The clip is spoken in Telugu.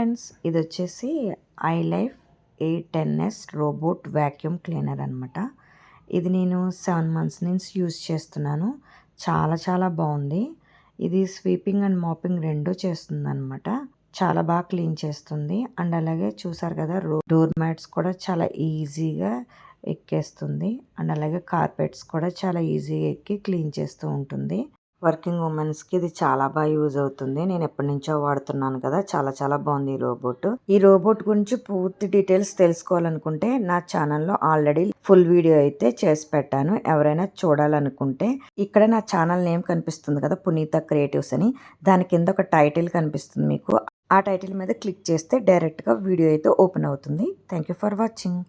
ఫ్రెండ్స్, ఇది వచ్చేసి iLife A10s robot vacuum cleaner అనమాట. ఇది నేను 7 మంత్స్ నుంచి యూజ్ చేస్తున్నాను. చాలా చాలా బాగుంది. ఇది స్వీపింగ్ అండ్ మాపింగ్ రెండు చేస్తుంది అనమాట. చాలా బాగా క్లీన్ చేస్తుంది. అండ్ అలాగే చూసారు కదా, డోర్ మ్యాట్స్ కూడా చాలా ఈజీగా ఎక్కేస్తుంది. అండ్ అలాగే కార్పెట్స్ కూడా చాలా ఈజీగా ఎక్కి క్లీన్ చేస్తూ ఉంటుంది. వర్కింగ్ ఉమెన్స్కి ఇది చాలా బాగా యూజ్ అవుతుంది. నేను ఎప్పటి నుంచో వాడుతున్నాను కదా, చాలా చాలా బాగుంది ఈ రోబోట్. ఈ రోబోట్ గురించి పూర్తి డీటెయిల్స్ తెలుసుకోవాలనుకుంటే నా ఛానల్లో ఆల్రెడీ ఫుల్ వీడియో అయితే చేసి పెట్టాను. ఎవరైనా చూడాలనుకుంటే ఇక్కడ నా ఛానల్ నేమ్ కనిపిస్తుంది కదా, పునీత క్రియేటివ్స్ అని. దాని కింద ఒక టైటిల్ కనిపిస్తుంది మీకు. ఆ టైటిల్ మీద క్లిక్ చేస్తే డైరెక్ట్గా వీడియో అయితే ఓపెన్ అవుతుంది. Thank you for watching.